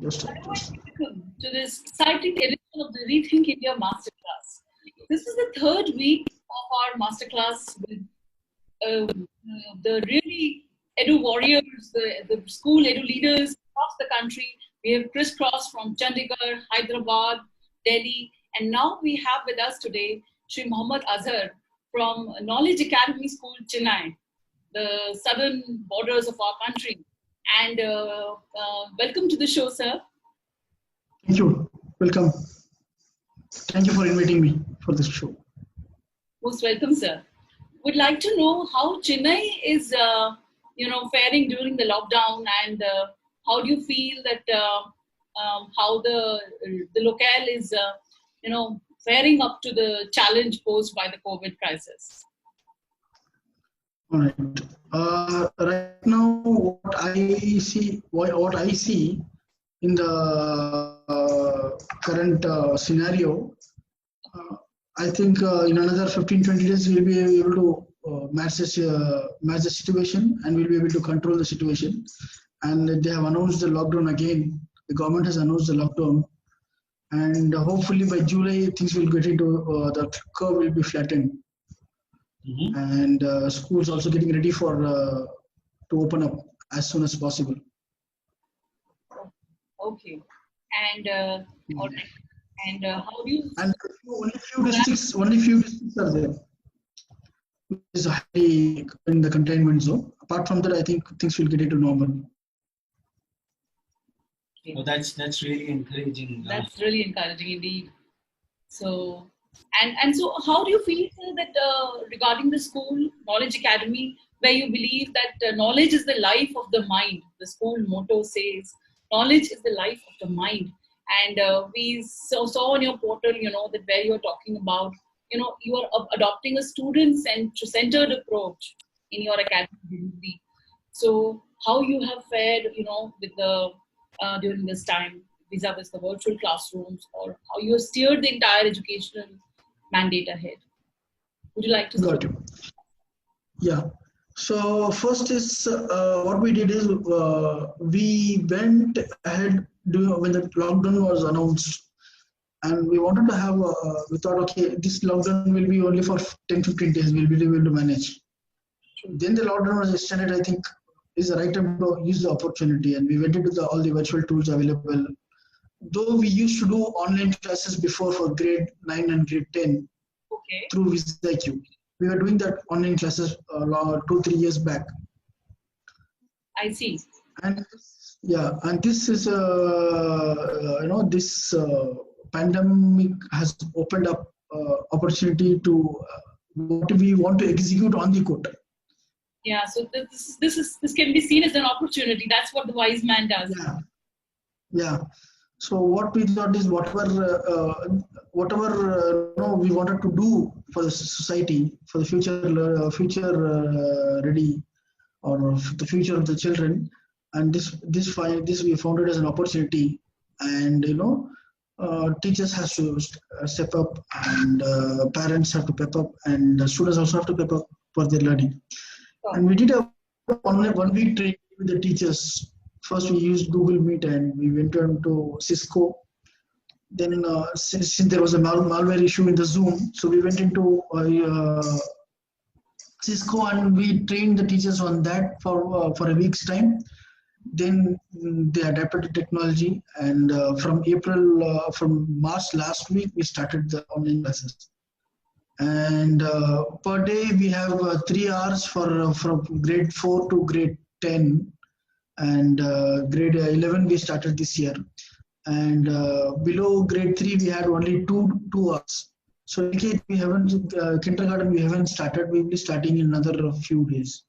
Just Welcome to this exciting edition of the Rethink India Masterclass. This is the third week of our masterclass with the really edu warriors, the school edu leaders across the country. We have crisscrossed from Chandigarh, Hyderabad, Delhi, and now we have with us today Shri Mohammad Azhar from Knowledge Academy School, Chennai, the southern borders of our country. And welcome to the show, sir. Thank you. Welcome. Thank you for inviting me for this show. Most welcome, sir. Would like to know how Chennai is, faring during the lockdown, and how do you feel that how the locale is, faring up to the challenge posed by the COVID crisis? All right. Right now, what I see in the current scenario, I think in another 15-20 days we'll be able to match the situation, and we'll be able to control the situation. And they have announced the lockdown again. The government has announced the lockdown, and hopefully by July things will get into the curve will be flattened. Mm-hmm. And schools also getting ready for to open up as soon as possible. Okay, and all right. And how do you? And only few districts are there. Is highly in the containment zone. Apart from that, I think things will get into normal. Okay. Oh, that's really encouraging. That's really encouraging indeed. So. And so, how do you feel that regarding the school Knowledge Academy, where you believe that knowledge is the life of the mind? The school motto says, "Knowledge is the life of the mind." And we saw on your portal, that where you're talking about, you are adopting a student-centered approach in your academic delivery. So, how you have fared, with the during this time, vis-a-vis the virtual classrooms, or how you have steered the entire educational mandate ahead? Would you like to Got you. Yeah. So first is what we did is we went ahead when the lockdown was announced, and we wanted to have we thought, okay, this lockdown will be only for 10-15 days, we'll be able to manage. Then the lockdown was extended. I think is the right time to use the opportunity, and we went into all the virtual tools available. Though we used to do online classes before for grade 9 and grade 10 through VisIQ. We were doing that online classes 2-3 years back. I see. And this is this pandemic has opened up opportunity to what we want to execute on the code. Yeah, so this can be seen as an opportunity. That's what the wise man does. Yeah. So what we thought is whatever we wanted to do for the society, for the future ready, or the future of the children, and this we found it as an opportunity, and teachers has to step up, and parents have to pep up, and the students also have to pep up for their learning. And we did a 1 week training with the teachers. First, we used Google Meet, and we went on to Cisco. Then, since there was a malware issue in the Zoom, so we went into Cisco, and we trained the teachers on that for a week's time. Then they adapted the technology, and from March last week, we started the online classes. And per day, we have 3 hours from grade 4 to grade 10. And grade 11 we started this year, and below grade 3 we had only two hours. So we haven't kindergarten we haven't started. We will be starting in another few days.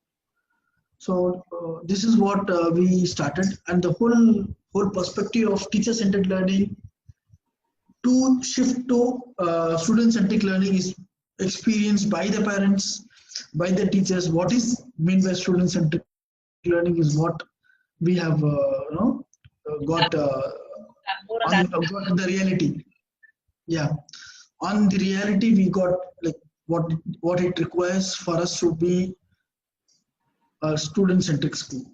So this is what we started, and the whole perspective of teacher-centered learning to shift to student-centric learning is experienced by the parents, by the teachers. What is meant by student-centric learning is what we have got the reality. Yeah, on the reality we got like what it requires for us to be a student-centric school.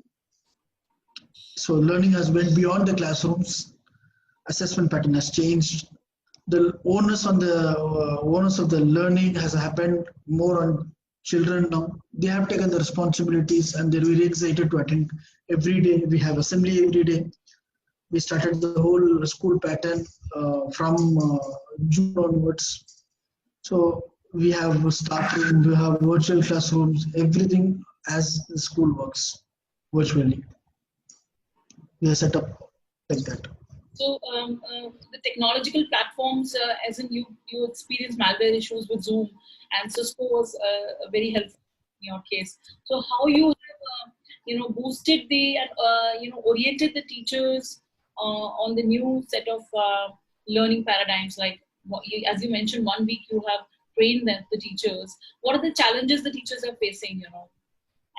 So learning has went beyond the classrooms, assessment pattern has changed. The onus of the learning has happened more on children now. They have taken the responsibilities and they're very excited to attend every day. We have assembly every day. We started the whole school pattern from June onwards. So we have staff room, we have virtual classrooms, everything as the school works virtually. We are set up like that. So the technological platforms, as in you experience malware issues with Zoom, and Cisco was very helpful in your case. So how you have boosted the oriented the teachers on the new set of learning paradigms, like as you mentioned, 1 week you have trained the teachers. What are the challenges the teachers are facing,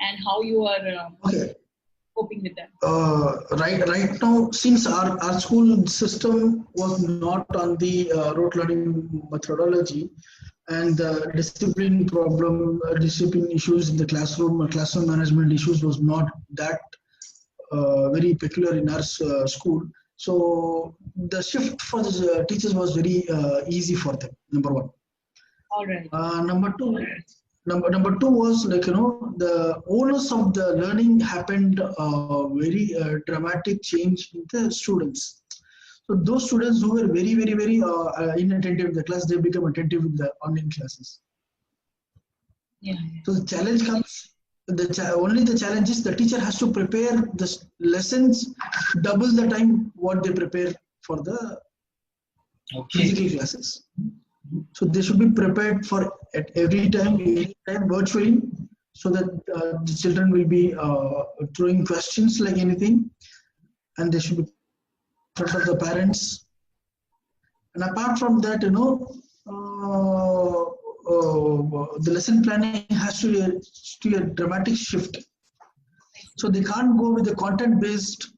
and how you are Okay. coping with them? Right now, since our school system was not on the rote learning methodology, and the discipline issues in the classroom or classroom management issues was not that very peculiar in our school. So the shift for the teachers was very easy for them. Number one. All right. Number two was the onus of the learning happened very dramatic change in the students. So those students who were very inattentive in the class, they become attentive in the online classes. Yeah. So the challenge comes. Only the challenge is the teacher has to prepare the lessons double the time what they prepare for the physical classes. So they should be prepared for at any time virtually, so that the children will be throwing questions like anything, and they should be in front of the parents. And apart from that, the lesson planning has to be a dramatic shift. So they can't go with the content-based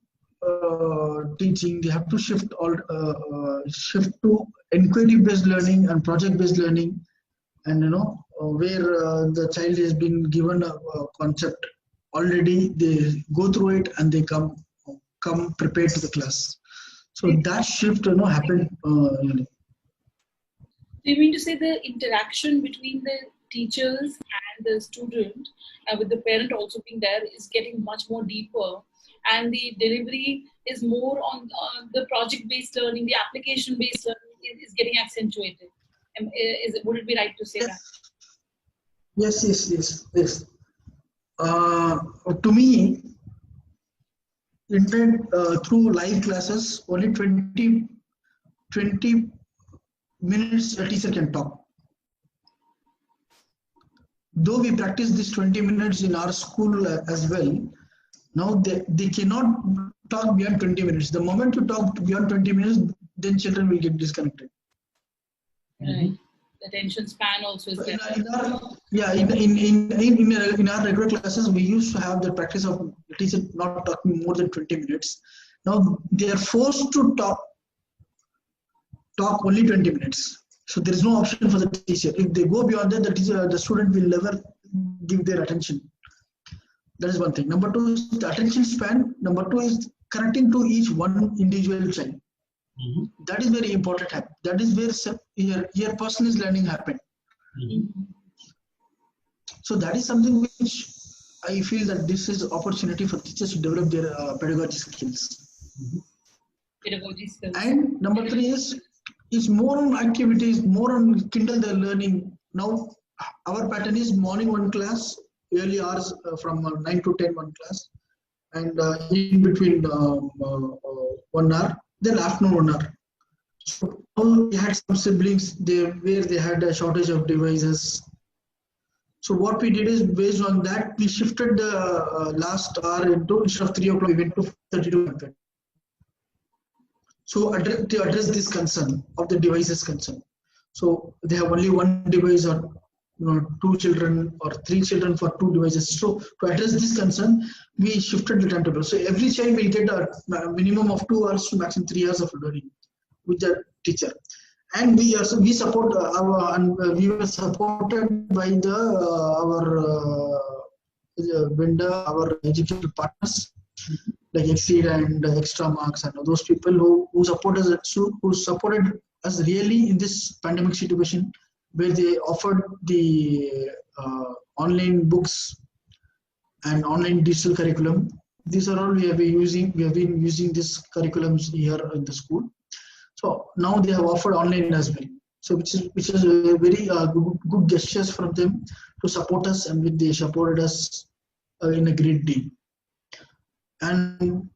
teaching. They have to shift to inquiry-based learning and project-based learning, and where the child has been given a concept already, they go through it and they come prepared to the class. So that shift happened. So you mean to say the interaction between the teachers and the student, with the parent also being there, is getting much more deeper, and the delivery is more on the project-based learning, the application-based learning is getting accentuated. Would it be right to say that? Yes. To me, internet through live classes, only 20 minutes a teacher can talk. Though we practice this 20 minutes in our school as well, now they cannot talk beyond 20 minutes. The moment you talk beyond 20 minutes, then children will get disconnected. Right. The attention span also is there. In our regular classes, we used to have the practice of the teacher not talking more than 20 minutes. Now they are forced to talk only 20 minutes. So there is no option for the teacher. If they go beyond that, the student will never give their attention. That is one thing. Number two is the attention span. Number two is connecting to each one individual child. Mm-hmm. That is very important. That is where your personalized learning happened. Mm-hmm. So that is something which I feel that this is an opportunity for teachers to develop their pedagogy skills. Mm-hmm. Pedagogy skills. And number three is more on activities, more on kindle their learning. Now our pattern is morning one class, early hours from 9 to 10 one class, and in between 1 hour, then afternoon 1 hour. So we had some siblings where they had a shortage of devices. So what we did is, based on that, we shifted the last hour into, instead of 3 o'clock, we went to 32. So to address this concern of the devices concern. So they have only one device, or 2 children or 3 children for 2 devices. So to address this concern, we shifted the timetable. So every child will get a minimum of 2 hours to maximum 3 hours of learning with the teacher. And we support we were supported by our vendor, our educational partners, like Exceed and Extra Marks, and those people who support us, who supported us really in this pandemic situation, where they offered the online books and online digital curriculum. These are all we have been using. We have been using this curriculums here in the school. So now they have offered online as well. So which is a very good gestures from them to support us, and they supported us in a great deal. And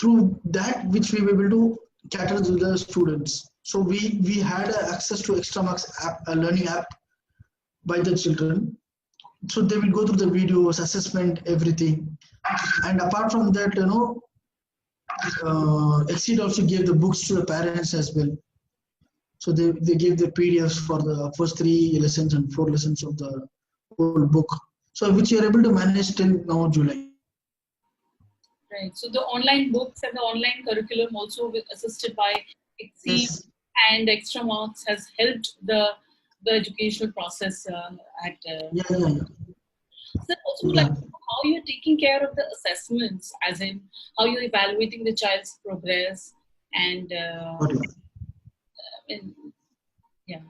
through that, which we were able to cater to the students. So we had access to Extra Marks app, a learning app by the children. So they will go through the videos, assessment, everything. And apart from that, Exceed also gave the books to the parents as well. So they gave the PDFs for the first 3 lessons and 4 lessons of the whole book. So which you are able to manage till now July. Right. So the online books and the online curriculum also assisted by Exceed Yes. and Extra Marks has helped the educational process at. Yeah. So also Yeah. like how you're taking care of the assessments, as in how you're evaluating the child's progress and Got it. yeah.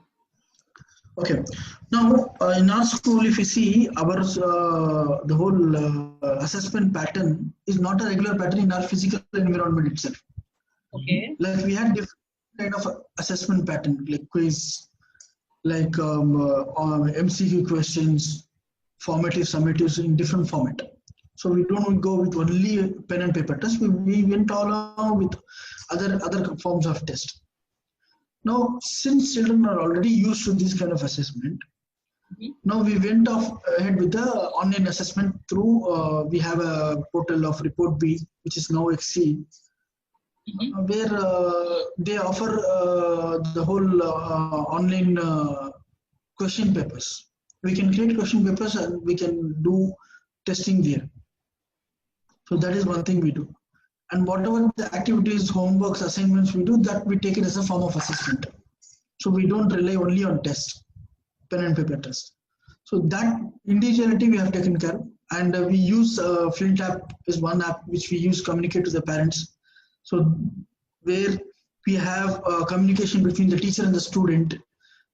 Okay. Now, in our school, if you see our the whole assessment pattern is not a regular pattern in our physical environment itself. Okay. Like we had different kind of assessment pattern, like quiz, like MCQ questions, formative, summatives in different format. So we don't go with only pen and paper test. We went all along with other forms of test. Now, since children are already used to this kind of assessment, now we went off ahead with the online assessment through, we have a portal of Report B, which is now Exceed, where they offer the whole online question papers. We can create question papers and we can do testing there. So that is one thing we do. And whatever the activities, homeworks, assignments we do, that we take it as a form of assessment. So we don't rely only on tests, pen and paper tests. So that individuality we have taken care of. And we use Flint app is one app which we use to communicate to the parents. So where we have communication between the teacher and the student.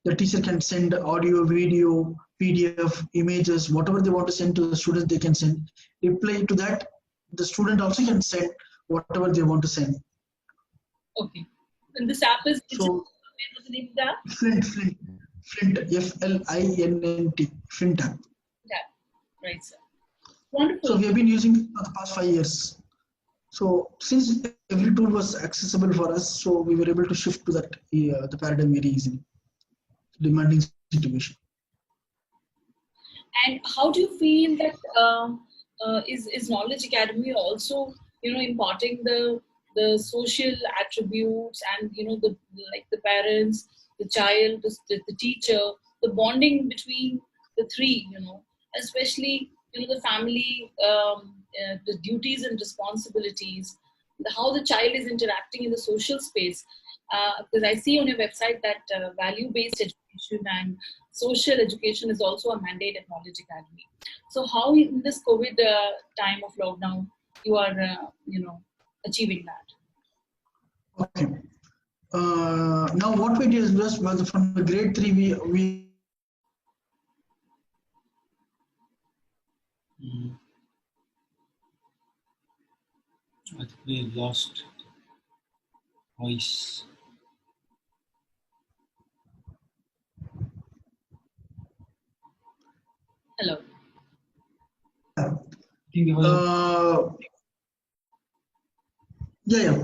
The teacher can send audio, video, PDF, images, whatever they want to send to the students, they can send. Reply to that, the student also can send whatever they want to send. Okay. And this app is, so, what's the name of the app? Flint, Flint, Flint app. Yeah. Right, sir. Wonderful. So we have been using it for the past 5 years. So since every tool was accessible for us, so we were able to shift to that the paradigm very easily. Demanding situation. And how do you feel that is Knowledge Academy also imparting the social attributes and the parents, the child, the teacher, the bonding between the three, especially the family, the duties and responsibilities, how the child is interacting in the social space. Because I see on your website that value-based education and social education is also a mandate at Knowledge Academy. So how in this COVID time of lockdown you are achieving that? Okay. Now what we did was from the grade 3 we I think we've lost voice. Hello. Yeah.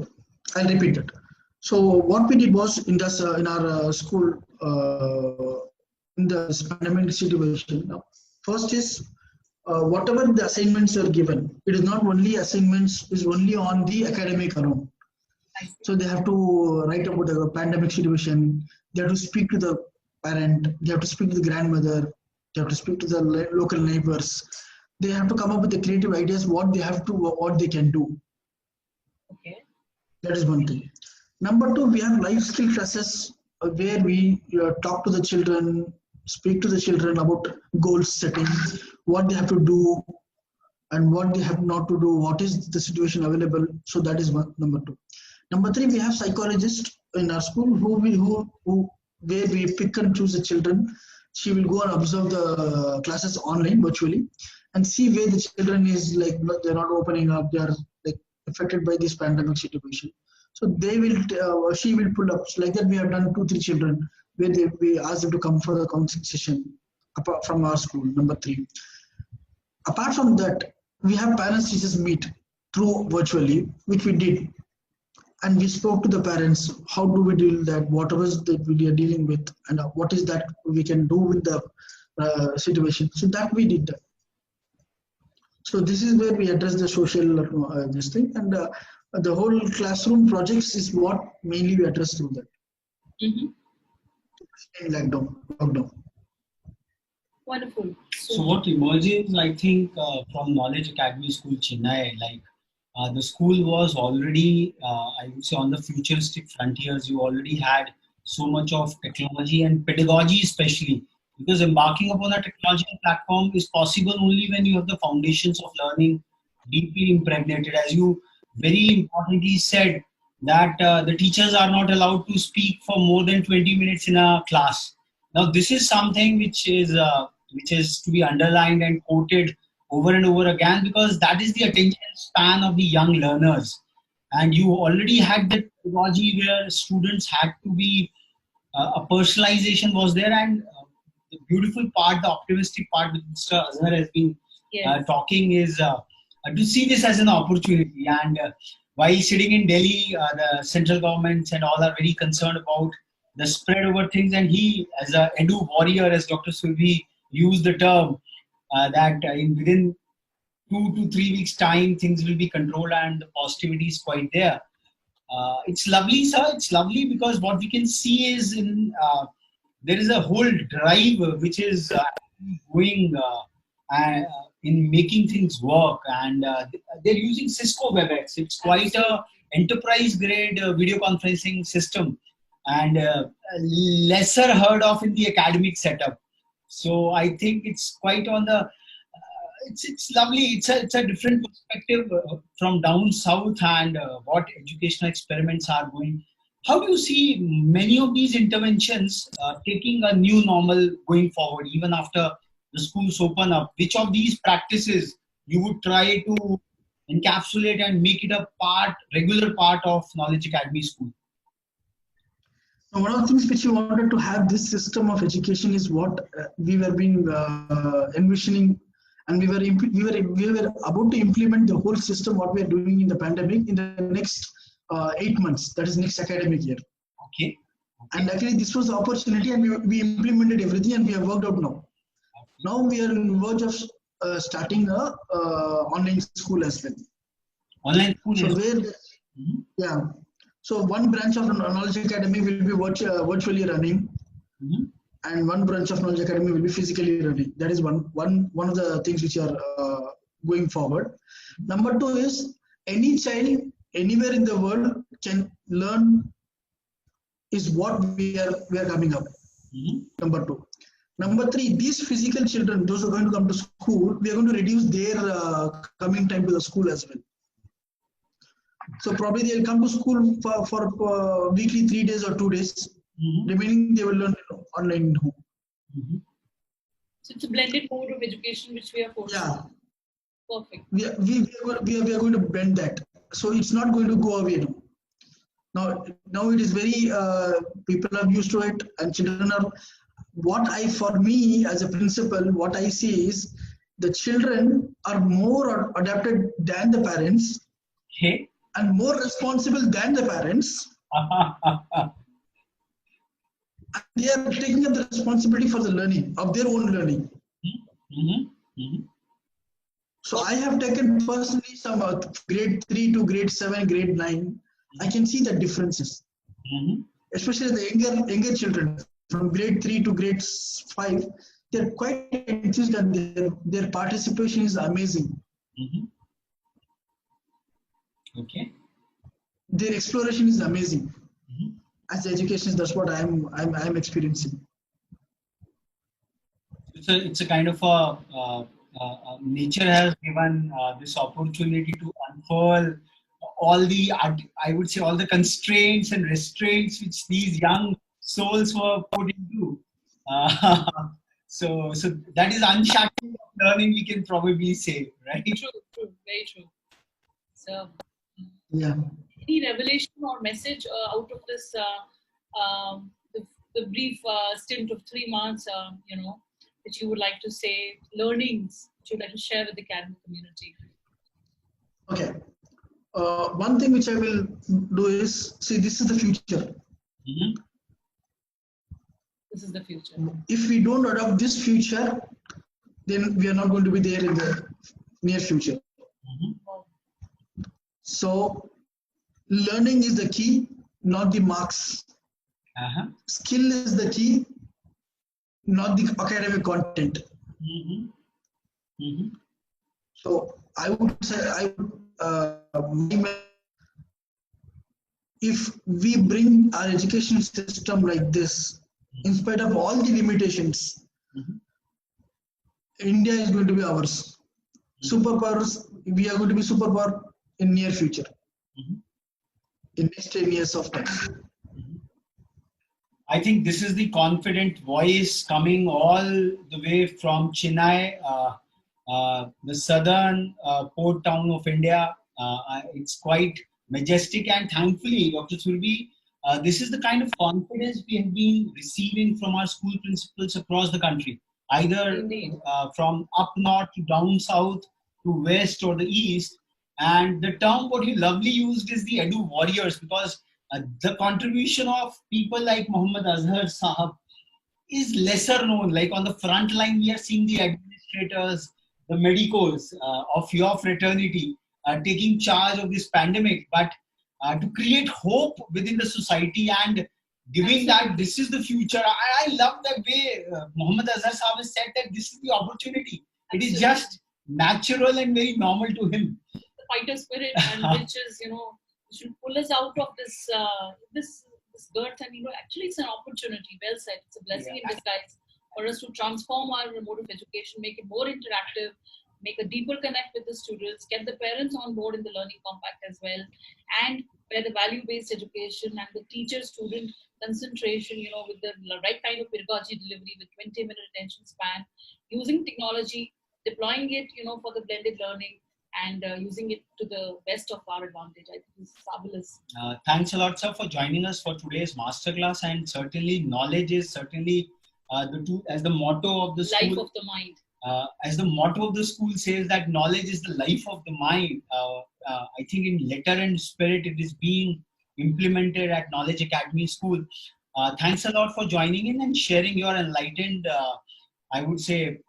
I'll repeat it. So what we did was in this in our school in the pandemic situation. First is whatever the assignments are given. It is not only assignments; is only on the academic alone. So they have to write about the pandemic situation. They have to speak to the parent. They have to speak to the grandmother. They have to speak to the local neighbors. They have to come up with the creative ideas what they can do. Okay. That is one thing. Number two, we have life skill classes where we talk to the children, speak to the children about goal setting, what they have to do, and what they have not to do, what is the situation available. So that is one, number two. Number three, we have psychologists in our school who where we pick and choose the children. She will go and observe the classes online virtually and see where the children is like they're not opening up, they are like affected by this pandemic situation. So they will she will pull up like that. We have done 2 3 children where we ask them to come for the counseling session apart from our school. Number three. Apart from that, we have parents teachers meet through virtually, which we did, and we spoke to the parents. How do we deal that? Whatever is that we are dealing with, and what is that we can do with the situation. So that we did that. So this is where we address the social this thing, and the whole classroom projects is what mainly we address through that. Mm-hmm. In lockdown. Wonderful. So what emerges, I think, from Knowledge Academy School, Chennai, like the school was already, I would say, on the futuristic frontiers. You already had so much of technology and pedagogy, especially because embarking upon a technological platform is possible only when you have the foundations of learning deeply impregnated. As you very importantly said, that the teachers are not allowed to speak for more than 20 minutes in a class. Now, this is something which is to be underlined and quoted over and over again, because that is the attention span of the young learners. And you already had that pedagogy where students had to be, a personalization was there, and the beautiful part, the optimistic part that Mr. Azhar has been talking is to see this as an opportunity. And while sitting in Delhi, the central governments and all are very concerned about the spread over things, and he, as a Edu warrior, as Dr. Survi used the term, that within 2 to 3 weeks time things will be controlled and the positivity is quite there. It's lovely, sir. It's lovely because what we can see is there is a whole drive which is going in making things work, and they're using Cisco WebEx. It's quite a enterprise grade video conferencing system, and lesser heard of in the academic setup. So I think it's quite on the it's lovely. It's a different perspective from down south, and what educational experiments are going. How do you see many of these interventions taking a new normal going forward, even after the schools open up? Which of these practices you would try to encapsulate and make it a regular part of Knowledge Academy School? Now, one of the things which we wanted to have this system of education is what we were being envisioning, and we were about to implement the whole system what we are doing in the pandemic in the next 8 months. That is next academic year. Okay. And actually, this was the opportunity, and we implemented everything, and we have worked out now. Now we are in verge of starting a online school as well. Online school. So yeah. So one branch of Knowledge Academy will be virtually running, and one branch of Knowledge Academy will be physically running. That is one of the things which are going forward. Number two is any child anywhere in the world can learn is what we are coming up. Number two. Number three, these physical children, those who are going to come to school, we are going to reduce their coming time to the school as well. So probably they'll come to school for weekly 3 days or 2 days. Remaining they will learn online at home. So it's a blended mode of education which we are focusing on. Perfect. We are going to blend that. So it's not going to go away now. Now it is very, people are used to it, and children are, for me as a principal, what I see is the children are more adapted than the parents. Okay. And more responsible than the parents. They are taking up the responsibility for the learning, of their own learning. So I have taken personally some grade 3 to grade 7, grade 9. I can see the differences. Especially the younger children from grade 3 to grade 5. They are quite enthused, and their participation is amazing. Okay. Their exploration is amazing. As the education, that's what I'm experiencing. It's a kind of a nature has given this opportunity to unfurl all the, I would say, all the constraints and restraints which these young souls were put into. Uh, so that is unshackling of learning, we can probably say, right? True, very true. So, Yeah. any revelation or message out of this, the brief stint of 3 months, that you would like to say, learnings that you'd like to share with the academic community? Okay. One thing which I will do is, see, this is the future. Mhm. This is the future. If we don't adopt this future, then we are not going to be there in the near future. Wow. So learning is the key, not the marks. Uh-huh. Skill is the key, not the academic content. Mhm. Mhm. So I would say, if we bring our education system like this, in spite of all the limitations, Mhm. India is going to be ours. Superpowers, we are going to be superpower in near future, Mhm. in next 10 years of time. I think this is the confident voice coming all the way from Chennai, the southern port town of India. It's quite majestic, and thankfully, Dr. Surbi, this is the kind of confidence we have been receiving from our school principals across the country, either Indeed. from up north to down south to west or the east. And the term what you lovely used is the edu warriors, because the contribution of people like Mohammad Azhar Sahab is lesser known. Like on the front line, we are seeing the administrators, the medicos of your fraternity taking charge of this pandemic, but to create hope within the society and giving that this is the future. I love the way Mohammad Azhar Sahab has said that this is the opportunity. It is just natural and very normal to him. The fighter spirit, and which is, should pull us out of this girth, and actually it's an opportunity. Well said. It's a blessing in disguise for us to transform our mode of education, make it more interactive, make a deeper connect with the students, get the parents on board in the learning compact as well, and where the value-based education and the teacher-student concentration, with the right kind of pedagogy delivery with 20-minute attention span, using technology, deploying it, for the blended learning, and using it to the best of our advantage. I think this is fabulous. Thanks a lot, sir, for joining us for today's masterclass. And certainly, knowledge is certainly the two, as the motto of the school. Life of the mind. As the motto of the school says that knowledge is the life of the mind. I think in letter and spirit, it is being implemented at Knowledge Academy School. Thanks a lot for joining in and sharing your enlightened, I would say,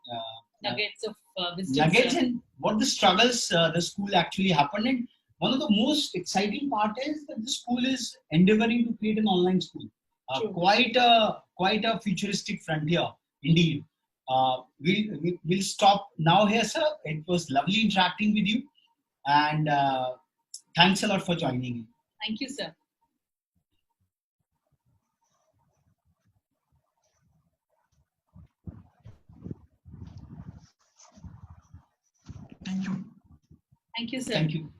nuggets of wisdom. Nuggets and what the struggles the school actually happened. And one of the most exciting part is that the school is endeavoring to create an online school. Quite a futuristic frontier indeed. We'll stop now here, sir. It was lovely interacting with you, and thanks a lot for joining in. Thank you, sir. Thank you. Thank you, sir. Thank you.